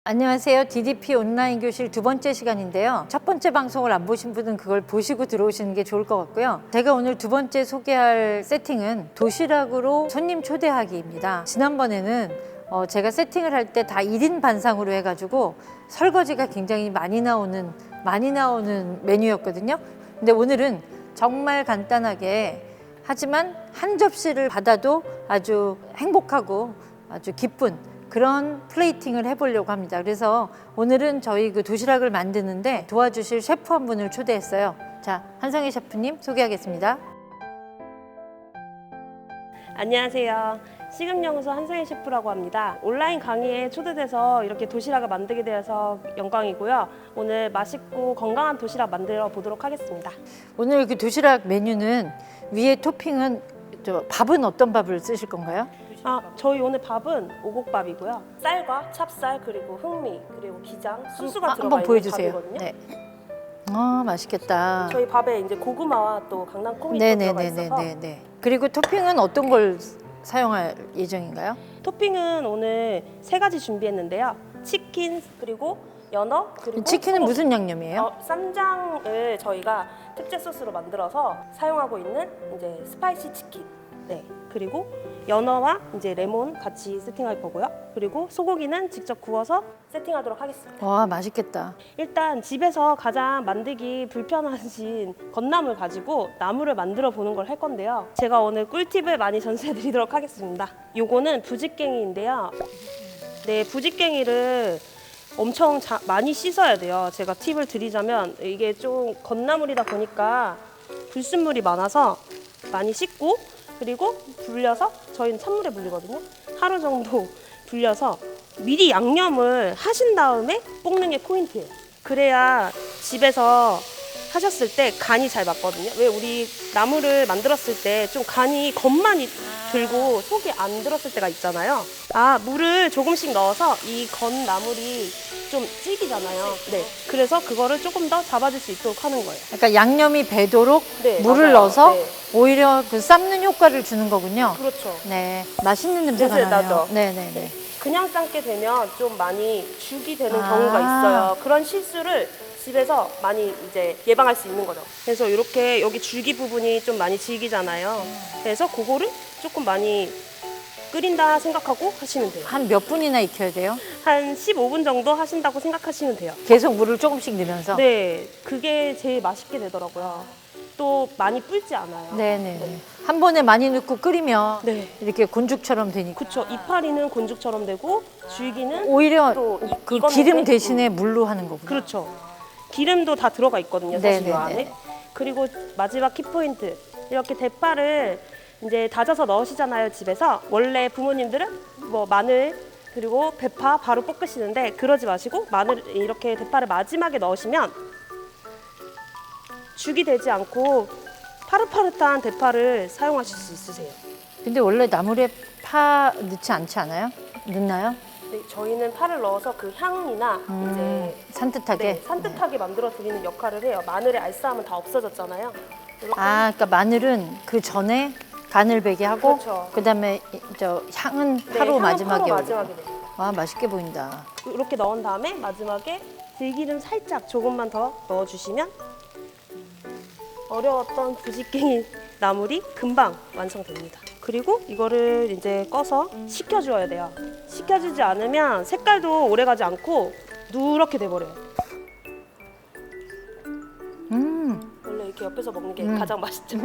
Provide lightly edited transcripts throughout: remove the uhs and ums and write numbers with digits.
안녕하세요. DDP 온라인 교실 두 번째 시간인데요. 첫 번째 방송을 안 보신 분은 그걸 보시고 들어오시는 게 좋을 것 같고요. 제가 오늘 두 번째 소개할 세팅은 도시락으로 손님 초대하기입니다. 지난번에는 제가 세팅을 할 때 다 1인 반상으로 해가지고 설거지가 굉장히 많이 나오는 메뉴였거든요. 근데 오늘은 정말 간단하게 하지만 한 접시를 받아도 아주 행복하고 아주 기쁜 그런 플레이팅을 해보려고 합니다. 그래서 오늘은 저희 그 도시락을 만드는데 도와주실 셰프 한 분을 초대했어요. 자, 한성희 셰프님 소개하겠습니다. 안녕하세요. 식음연구소 한성희 셰프라고 합니다. 온라인 강의에 초대돼서 이렇게 도시락을 만들게 되어서 영광이고요. 오늘 맛있고 건강한 도시락 만들어 보도록 하겠습니다. 오늘 그 도시락 메뉴는 위에 토핑은 밥은 어떤 밥을 쓰실 건가요? 저희 오늘 밥은 오곡밥이고요. 쌀과 찹쌀 그리고 흑미 그리고 기장, 수수가 들어가 한번 있는 보여주세요. 밥이거든요. 네. 맛있겠다. 저희 밥에 이제 고구마와 또 강낭콩이 또 들어가 있어서 네네네네네. 그리고 토핑은 어떤 걸 사용할 예정인가요? 토핑은 오늘 3가지 준비했는데요. 치킨 그리고 연어 그리고 치킨은 소고기. 무슨 양념이에요? 쌈장을 저희가 특제 소스로 만들어서 사용하고 있는 이제 스파이시 치킨. 네. 그리고 연어와 이제 레몬 같이 세팅할 거고요. 그리고 소고기는 직접 구워서 세팅하도록 하겠습니다. 와, 맛있겠다. 일단 집에서 가장 만들기 불편하신 건나물 가지고 나물을 만들어 보는 걸 할 건데요. 제가 오늘 꿀팁을 많이 전수해 드리도록 하겠습니다. 요거는 부지깽이인데요. 네, 부지깽이를 엄청 많이 씻어야 돼요. 제가 팁을 드리자면 이게 좀 건나물이다 보니까 불순물이 많아서 많이 씻고 그리고 불려서 저희는 찬물에 불리거든요. 하루 정도 불려서 미리 양념을 하신 다음에 볶는 게 포인트예요. 그래야 집에서 하셨을 때 간이 잘 맞거든요. 왜 우리 나물을 만들었을 때 좀 간이 겉만 들고 속이 안 들었을 때가 있잖아요. 물을 조금씩 넣어서 이 건 나물이 좀 질기잖아요. 네, 그래서 그거를 조금 더 잡아줄 수 있도록 하는 거예요. 그러니까 양념이 배도록 네, 물을 맞아요. 넣어서 네. 오히려 그 삶는 효과를 주는 거군요. 그렇죠. 네, 맛있는 냄새가 냄새 나네요. 나죠? 네네네. 그냥 삶게 되면 좀 많이 죽이 되는 경우가 있어요. 그런 실수를 집에서 많이 이제 예방할 수 있는 거죠. 그래서 이렇게 여기 줄기 부분이 좀 많이 질기잖아요. 그래서 그거를 조금 많이 끓인다 생각하고 하시면 돼요. 한 몇 분이나 익혀야 돼요? 한 15분 정도 하신다고 생각하시면 돼요. 계속 물을 조금씩 넣으면서? 네, 그게 제일 맛있게 되더라고요. 또 많이 불지 않아요. 네네네. 한 번에 많이 넣고 끓이면 네. 이렇게 곤죽처럼 되니까. 그쵸. 이파리는 곤죽처럼 되고 줄기는 오히려 또 그 익었는데 기름 대신에 물로 하는 거구나. 그렇죠. 기름도 다 들어가 있거든요, 사실 이 네네네. 안에. 그리고 마지막 키포인트. 이렇게 대파를 이제 다져서 넣으시잖아요, 집에서. 원래 부모님들은 뭐 마늘 그리고 대파 바로 볶으시는데 그러지 마시고 마늘 이렇게 대파를 마지막에 넣으시면 죽이 되지 않고 파릇파릇한 대파를 사용하실 수 있으세요. 근데 원래 나물에 파 넣지 않지 않아요? 넣나요? 네, 저희는 파를 넣어서 그 향이나 이제 산뜻하게? 네, 산뜻하게 만들어 드리는 역할을 해요. 마늘의 알싸함은 다 없어졌잖아요. 이렇게 그러니까 마늘은 그 전에 간을 배게 하고 그렇죠. 그다음에 저 향은 네, 파로 향은 마지막에 파로 오고. 마지막에 돼요. 와, 맛있게 보인다. 이렇게 넣은 다음에 마지막에 들기름 살짝 조금만 더 넣어주시면 어려웠던 부지깽이 나물이 금방 완성됩니다. 그리고 이거를 이제 꺼서 식혀줘야 돼요. 식혀주지 않으면 색깔도 오래가지 않고 누렇게 돼버려요. 원래 이렇게 옆에서 먹는 게 가장 맛있죠.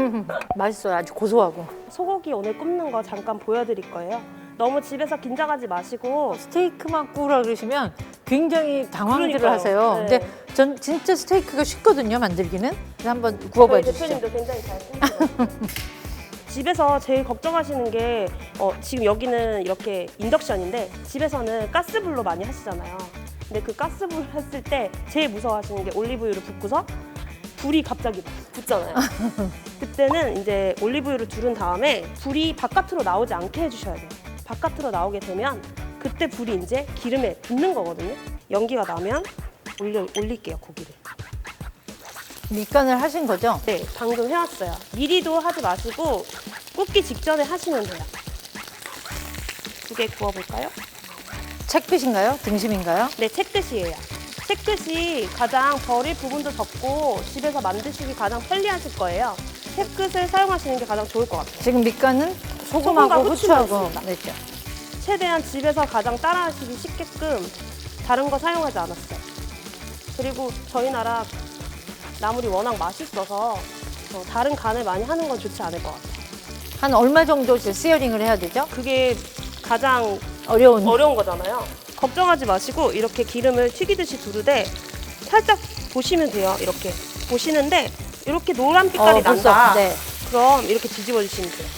맛있어요. 아주 고소하고. 소고기 오늘 굽는 거 잠깐 보여드릴 거예요. 너무 집에서 긴장하지 마시고 스테이크만 구우라 그러시면 굉장히 당황들을 그러니까요. 하세요. 네. 근데 전 진짜 스테이크가 쉽거든요, 만들기는. 그래서 한번 저희 구워봐 주시죠. 대표님도 굉장히 잘 구우시더라고요. 집에서 제일 걱정하시는 게 지금 여기는 이렇게 인덕션인데 집에서는 가스불로 많이 하시잖아요. 근데 그 가스불 했을 때 제일 무서워하시는 게 올리브유를 붓고서 불이 갑자기 붙잖아요. 그때는 이제 올리브유를 두른 다음에 불이 바깥으로 나오지 않게 해주셔야 돼요. 바깥으로 나오게 되면 그때 불이 이제 기름에 붙는 거거든요. 연기가 나면 올릴게요, 고기를. 밑간을 하신 거죠? 네, 방금 해왔어요. 미리도 하지 마시고 굽기 직전에 하시면 돼요. 두 개 구워볼까요? 채끝인가요? 등심인가요? 네, 채끝이에요. 채끝이 가장 버릴 부분도 적고 집에서 만드시기 가장 편리하실 거예요. 채끝을 사용하시는 게 가장 좋을 것 같아요. 지금 밑간은 소금과 소금하고 후추만 후추하고 있습니다. 냈죠. 최대한 집에서 가장 따라하시기 쉽게끔 다른 거 사용하지 않았어요. 그리고 저희 나라 나물이 워낙 맛있어서 다른 간을 많이 하는 건 좋지 않을 것 같아요. 한 얼마 정도 시어링을 해야 되죠? 그게 가장 어려운. 어려운 거잖아요. 걱정하지 마시고 이렇게 기름을 튀기듯이 두르되 살짝 보시면 돼요. 이렇게 보시는데 이렇게 노란 빛깔이 벌써, 난다. 네. 그럼 이렇게 뒤집어 주시면 돼요.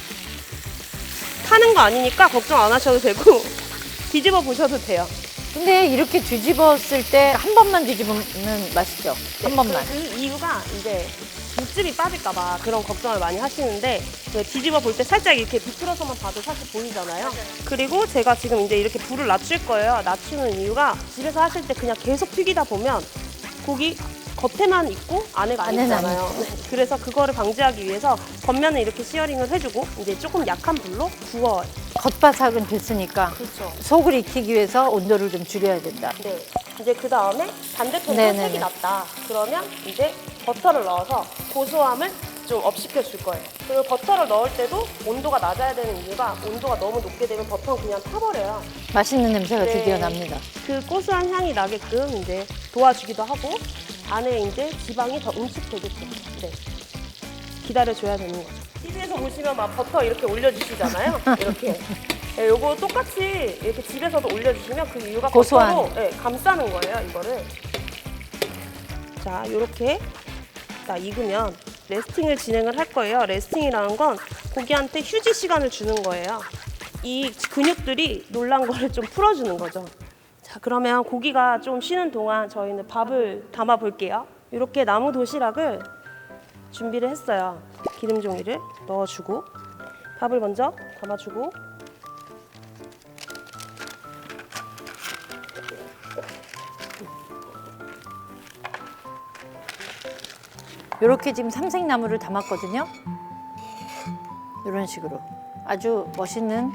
타는 거 아니니까 걱정 안 하셔도 되고 뒤집어 보셔도 돼요. 근데 이렇게 뒤집었을 때 한 번만 뒤집으면 맛있죠? 한 번만. 그 이유가 이제 육즙이 빠질까봐 그런 걱정을 많이 하시는데 그 뒤집어 볼 때 살짝 이렇게 비틀어서만 봐도 사실 보이잖아요. 그리고 제가 지금 이제 이렇게 불을 낮출 거예요. 낮추는 이유가 집에서 하실 때 그냥 계속 튀기다 보면 고기 겉에만 있고 안에가 안 안에는 있잖아요. 안 네, 그래서 그거를 방지하기 위해서 겉면을 이렇게 시어링을 해주고 이제 조금 약한 불로 구워요. 겉바삭은 됐으니까 그렇죠. 속을 익히기 위해서 온도를 좀 줄여야 된다. 네. 이제 그 다음에 반대편도 네네네. 색이 났다. 그러면 이제 버터를 넣어서 고소함을 좀 업시켜 줄 거예요. 그리고 버터를 넣을 때도 온도가 낮아야 되는 이유가 온도가 너무 높게 되면 버터는 그냥 타버려요. 맛있는 냄새가 네. 드디어 납니다. 그 고소한 향이 나게끔 이제 도와주기도 하고 안에 이제 지방이 더 응축되게끔 네. 기다려줘야 되는 거죠. TV에서 보시면 막 버터 이렇게 올려주시잖아요. 이렇게. 네, 요거 똑같이 이렇게 집에서도 올려주시면 그 이유가 고소한. 버터로 네, 감싸는 거예요, 이거를. 자, 요렇게 딱 익으면 레스팅을 진행을 할 거예요. 레스팅이라는 건 고기한테 휴지 시간을 주는 거예요. 이 근육들이 놀란 거를 좀 풀어주는 거죠. 자, 그러면 고기가 좀 쉬는 동안 저희는 밥을 담아 볼게요. 이렇게 나무 도시락을 준비를 했어요. 기름 종이를 넣어주고 밥을 먼저 담아주고 이렇게 지금 삼색나물을 담았거든요. 이런 식으로 아주 멋있는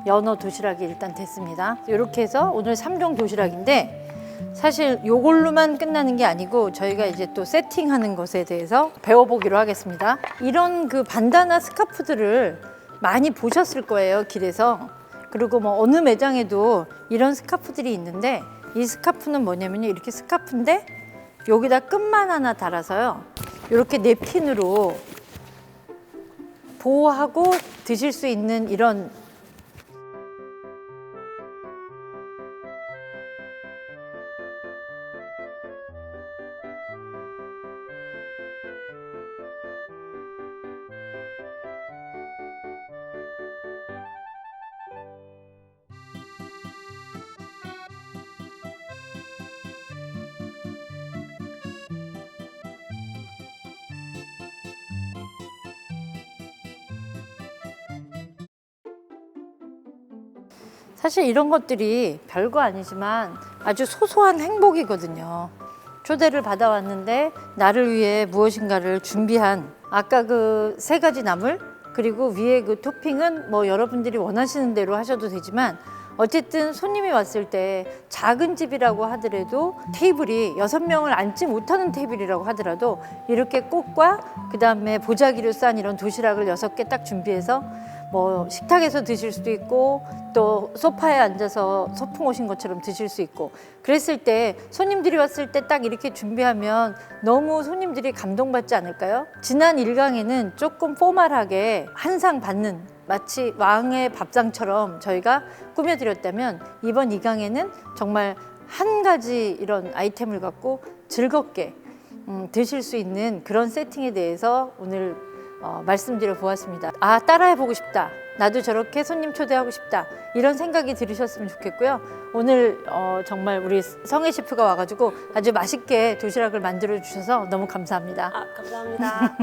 연어 도시락이 일단 됐습니다. 이렇게 해서 오늘 3종 도시락인데 사실 이걸로만 끝나는 게 아니고 저희가 이제 또 세팅하는 것에 대해서 배워보기로 하겠습니다. 이런 그 반다나 스카프들을 많이 보셨을 거예요, 길에서. 그리고 뭐 어느 매장에도 이런 스카프들이 있는데 이 스카프는 뭐냐면요, 이렇게 스카프인데 여기다 끈만 하나 달아서요, 이렇게 냅킨으로 보호하고 드실 수 있는 이런 사실 이런 것들이 별거 아니지만 아주 소소한 행복이거든요. 초대를 받아왔는데 나를 위해 무엇인가를 준비한 아까 그 3가지 나물 그리고 위에 그 토핑은 뭐 여러분들이 원하시는 대로 하셔도 되지만 어쨌든 손님이 왔을 때 작은 집이라고 하더라도 테이블이 6명을 앉지 못하는 테이블이라고 하더라도 이렇게 꽃과 그다음에 보자기로 싼 이런 도시락을 6개 딱 준비해서 뭐 식탁에서 드실 수도 있고 또 소파에 앉아서 소풍 오신 것처럼 드실 수 있고 그랬을 때 손님들이 왔을 때 딱 이렇게 준비하면 너무 손님들이 감동받지 않을까요? 지난 1강에는 조금 포멀하게 한 상 받는 마치 왕의 밥상처럼 저희가 꾸며드렸다면 이번 2강에는 정말 한 가지 이런 아이템을 갖고 즐겁게 드실 수 있는 그런 세팅에 대해서 오늘 말씀드려 보았습니다. 아, 따라해보고 싶다. 나도 저렇게 손님 초대하고 싶다. 이런 생각이 들으셨으면 좋겠고요. 오늘 정말 우리 성혜 셰프가 와가지고 아주 맛있게 도시락을 만들어 주셔서 너무 감사합니다. 아, 감사합니다.